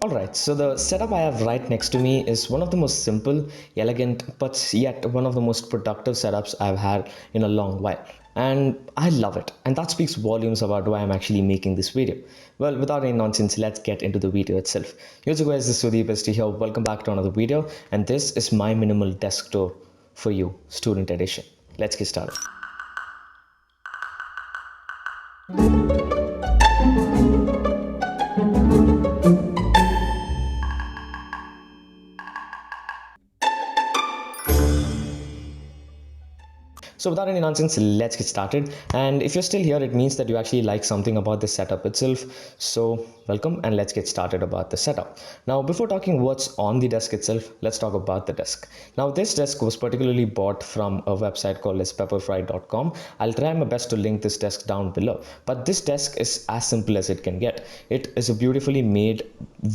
Alright, so the setup I have right next to me is one of the most simple, elegant, but yet one of the most productive setups I've had in a long while. And I love it. And that speaks volumes about why I'm actually making this video. Well, without any nonsense, let's get into the video itself. Yo guys, this is Sudeep ST here. Welcome back to another video. And this is my minimal desk tour for you, student edition. Let's get started. So without any nonsense, let's get started. And if you're still here, it means that you actually like something about the setup itself. So welcome and let's get started about the setup. Now, before talking what's on the desk itself, let's talk about the desk. Now, this desk was particularly bought from a website called as pepperfry.com. I'll try my best to link this desk down below. But this desk is as simple as it can get. It is a beautifully made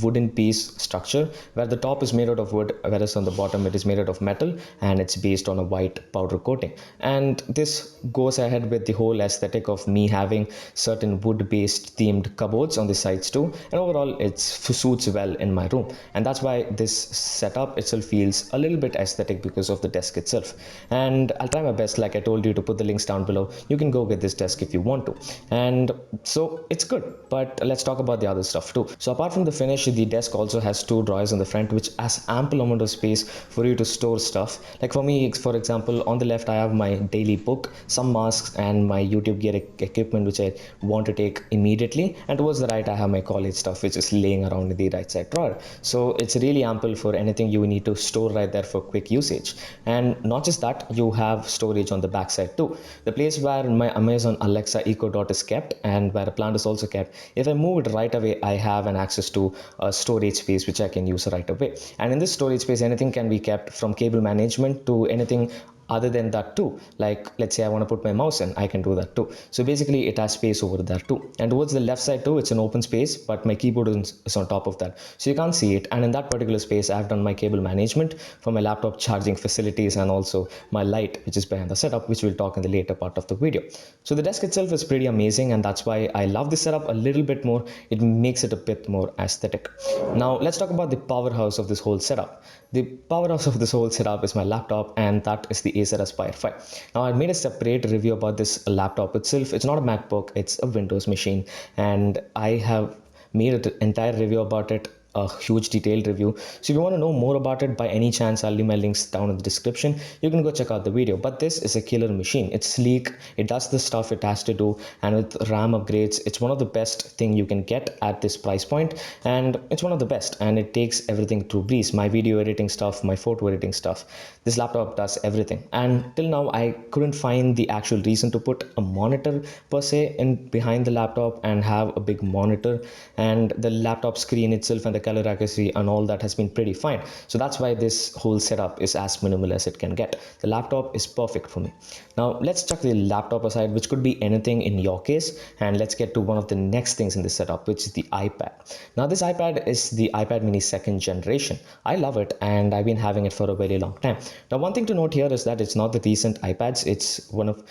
wooden piece structure where the top is made out of wood, whereas on the bottom it is made out of metal, and it's based on a white powder coating. And this goes ahead with the whole aesthetic of me having certain wood based themed cupboards on the sides too, and overall it suits well in my room. And that's why this setup itself feels a little bit aesthetic because of the desk itself. And I'll try my best, like I told you, to put the links down below. You can go get this desk if you want to. And so it's good, but let's talk about the other stuff too. So apart from the finish, the desk also has two drawers in the front which has ample amount of space for you to store stuff. Like for me, for example, on the left I have my daily book, some masks, and my YouTube gear equipment which I want to take immediately. And towards the right I have my college stuff which is laying around in the right side drawer. So it's really ample for anything you need to store right there for quick usage. And not just that, you have storage on the back side too. The place where my Amazon Alexa Echo Dot is kept and where a plant is also kept, if I move it right away, I have an access to a storage space which I can use right away. And in this storage space, anything can be kept from cable management to anything other than that too. Like let's say I want to put my mouse in, I can do that too. So basically it has space over there too. And towards the left side too, it's an open space, but my keyboard is on top of that, so you can't see it. And in that particular space I've done my cable management for my laptop charging facilities and also my light which is behind the setup, which we'll talk in the later part of the video. So the desk itself is pretty amazing, and that's why I love this setup a little bit more. It makes it a bit more aesthetic. Now let's talk about the powerhouse of this whole setup. The powerhouse of this whole setup is my laptop, and that is the Acer Aspire 5. Now I made a separate review about this laptop itself. It's not a MacBook, it's a Windows machine, and I have made an entire review about it, a huge detailed review. So if you want to know more about it, by any chance I'll leave my links down in the description. You can go check out the video. But this is a killer machine. It's sleek, it does the stuff it has to do, and with RAM upgrades it's one of the best thing you can get at this price point. And it's one of the best, and it takes everything through breeze. My video editing stuff, my photo editing stuff, this laptop does everything. And till now I couldn't find the actual reason to put a monitor per se in behind the laptop and have a big monitor. And the laptop screen itself and the color accuracy and all that has been pretty fine. So that's why this whole setup is as minimal as it can get. The laptop is perfect for me. Now let's chuck the laptop aside, which could be anything in your case, and let's get to one of the next things in this setup, which is the iPad. Now this iPad is the iPad mini 2nd generation. I love it, and I've been having it for a very long time. Now one thing to note here is that it's not the recent iPads, it's one of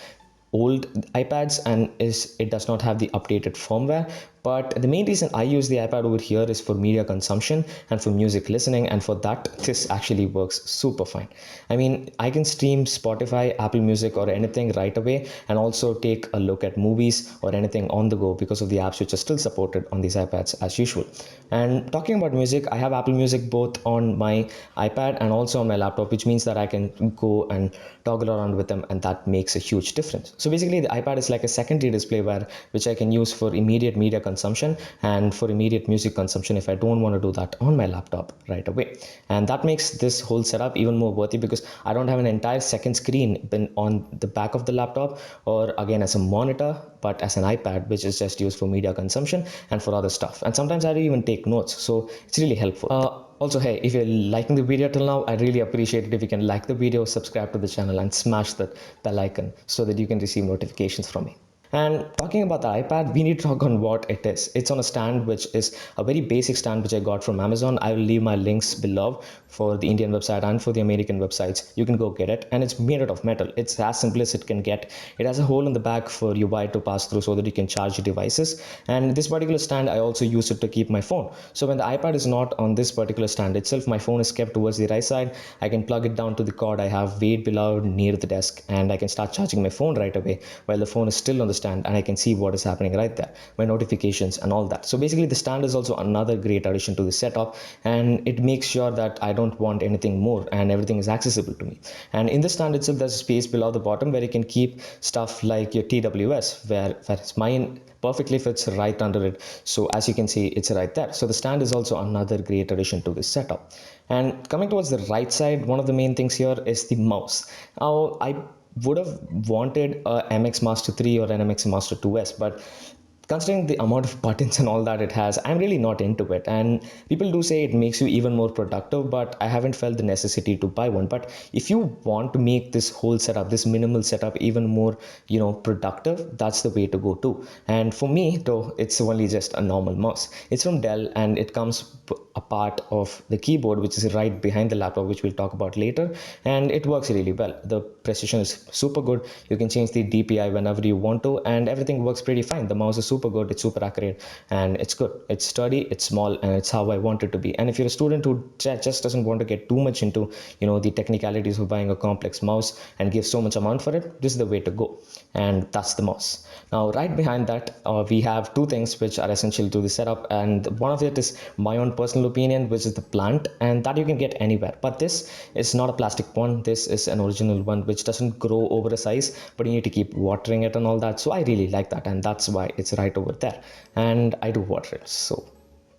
old iPads, and it does not have the updated firmware. But the main reason I use the iPad over here is for media consumption and for music listening, and for that this actually works super fine. I mean, I can stream Spotify, Apple Music, or anything right away, and also take a look at movies or anything on the go because of the apps which are still supported on these iPads as usual. And talking about music, I have Apple Music both on my iPad and also on my laptop, which means that I can go and toggle around with them, and that makes a huge difference. So basically the iPad is like a secondary display which I can use for immediate media consumption and for immediate music consumption if I don't want to do that on my laptop right away. And that makes this whole setup even more worthy because I don't have an entire second screen on the back of the laptop, or again as a monitor, but as an iPad which is just used for media consumption and for other stuff. And sometimes I even take notes, so it's really helpful. Also, hey, if you're liking the video till now, I really appreciate it if you can like the video, subscribe to the channel, and smash that bell icon so that you can receive notifications from me. And talking about the iPad, we need to talk on what it is. It's on a stand which is a very basic stand which I got from Amazon. I will leave my links below for the Indian website and for the American websites. You can go get it, and it's made out of metal. It's as simple as it can get. It has a hole in the back for your wire to pass through so that you can charge your devices. And this particular stand, I also use it to keep my phone. So when the iPad is not on this particular stand itself, my phone is kept towards the right side. I can plug it down to the cord I have way below near the desk, and I can start charging my phone right away while the phone is still on the stand, and I can see what is happening right there, my notifications and all that. So basically the stand is also another great addition to the setup, and it makes sure that I don't want anything more and everything is accessible to me. And in the stand itself, there's a space below the bottom where you can keep stuff like your TWS, whereas mine perfectly fits right under it. So as you can see, it's right there. So the stand is also another great addition to this setup. And coming towards the right side, one of the main things here is the mouse. Now I would have wanted a MX Master 3 or an MX Master 2S, but considering the amount of buttons and all that it has, I'm really not into it. And people do say it makes you even more productive, but I haven't felt the necessity to buy one. But if you want to make this whole setup, this minimal setup, even more, productive, that's the way to go too. And for me, though, it's only just a normal mouse. It's from Dell, and it comes a part of the keyboard, which is right behind the laptop, which we'll talk about later. And it works really well. The precision is super good. You can change the DPI whenever you want to, and everything works pretty fine. The mouse is super good, it's super accurate, and it's good. It's sturdy, it's small, and it's how I want it to be. And if you're a student who just doesn't want to get too much into the technicalities of buying a complex mouse and give so much amount for it, this is the way to go. And that's the mouse. Now right behind that, we have two things which are essential to the setup, and one of it is my own personal opinion, which is the plant, and that you can get anywhere. But this is not a plastic one. This is an original one which doesn't grow over a size, but you need to keep watering it and all that. So I really like that, and that's why it's right over there. And I do water it, so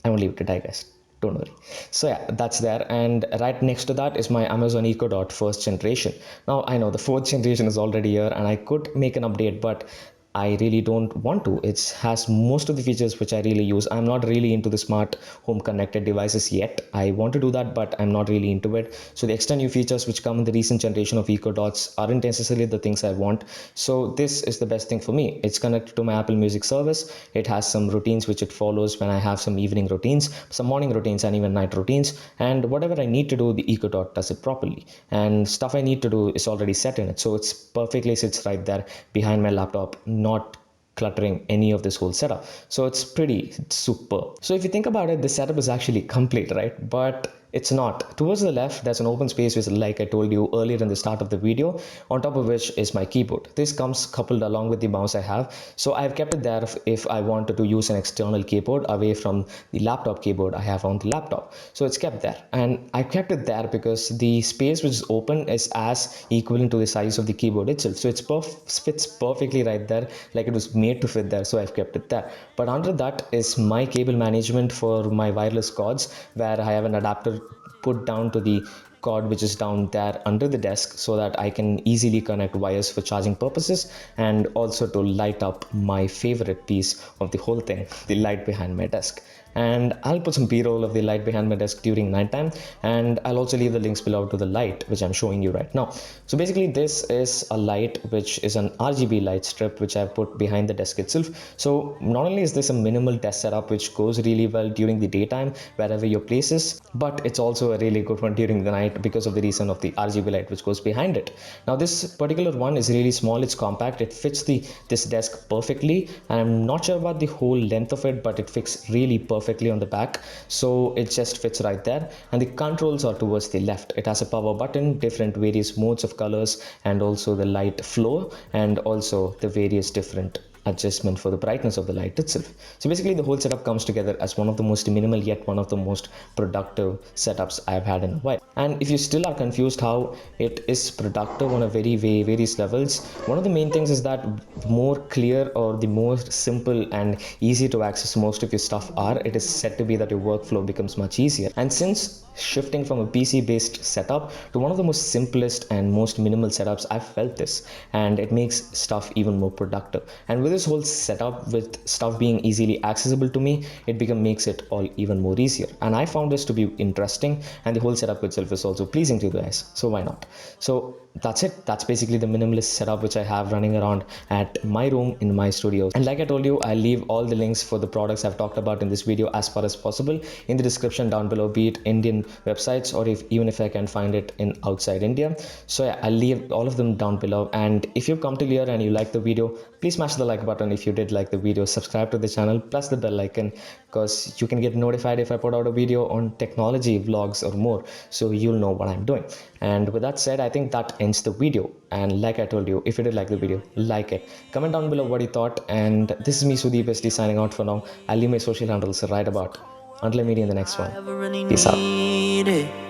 I won't leave it to die, guys, don't worry. So yeah, that's there. And right next to that is my Amazon Echo Dot first generation. Now I know the fourth generation is already here, and I could make an update, but I really don't want to. It has most of the features which I really use. I'm not really into the smart home connected devices yet. I want to do that, but I'm not really into it. So the extra new features which come in the recent generation of Echo Dots aren't necessarily the things I want. So this is the best thing for me. It's connected to my Apple Music service. It has some routines which it follows when I have some evening routines, some morning routines, and even night routines. And whatever I need to do, the Echo Dot does it properly. And stuff I need to do is already set in it. So it's perfectly sits right there behind my laptop, not cluttering any of this whole setup. So it's pretty super. So if you think about it, this setup is actually complete, right? But it's not. Towards the left, there's an open space which, like I told you earlier in the start of the video, on top of which is my keyboard. This comes coupled along with the mouse I have. So I've kept it there if I wanted to use an external keyboard away from the laptop keyboard I have on the laptop. So it's kept there. And I kept it there because the space which is open is as equivalent to the size of the keyboard itself. So it fits perfectly right there, like it was made to fit there. So I've kept it there. But under that is my cable management for my wireless cords, where I have an adapter put down to the cord which is down there under the desk, so that I can easily connect wires for charging purposes, and also to light up my favorite piece of the whole thing, the light behind my desk. And I'll put some b-roll of the light behind my desk during nighttime, and I'll also leave the links below to the light which I'm showing you right now. So basically this is a light which is an RGB light strip which I've put behind the desk itself. So not only is this a minimal desk setup which goes really well during the daytime wherever your place is, but it's also a really good one during the night because of the reason of the RGB light which goes behind it. Now this particular one is really small, it's compact, it fits this desk perfectly, and I'm not sure about the whole length of it, but it fits really perfectly on the back. So it just fits right there, and the controls are towards the left. It has a power button, different various modes of colors, and also the light flow, and also the various different adjustment for the brightness of the light itself. So basically the whole setup comes together as one of the most minimal yet one of the most productive setups I've had in a while. And if you still are confused how it is productive on a various levels, one of the main things is that the more clear or the more simple and easy to access most of your stuff are, it is said to be that your workflow becomes much easier. And since shifting from a PC based setup to one of the most simplest and most minimal setups, I've felt this, and it makes stuff even more productive. And with this whole setup, with stuff being easily accessible to me, it makes it all even more easier. And I found this to be interesting, and the whole setup itself is also pleasing to you guys, so why not? So that's it. That's basically the minimalist setup which I have running around at my room in my studio. And like I told you, I'll leave all the links for the products I've talked about in this video as far as possible in the description down below, be it Indian websites or even if I can find it in outside India. So yeah, I'll leave all of them down below. And if you've come till here and you like the video, please smash the like button if you did like the video, subscribe to the channel, plus the bell icon, because you can get notified if I put out a video on technology vlogs or more, so you'll know what I'm doing. And with that said, I think that ends the video. And like I told you, if you did like the video, like it, comment down below what you thought. And this is me, Sudeep SD, signing out for now. I'll leave my social handles right about. Until I meet you in the next one. Peace out.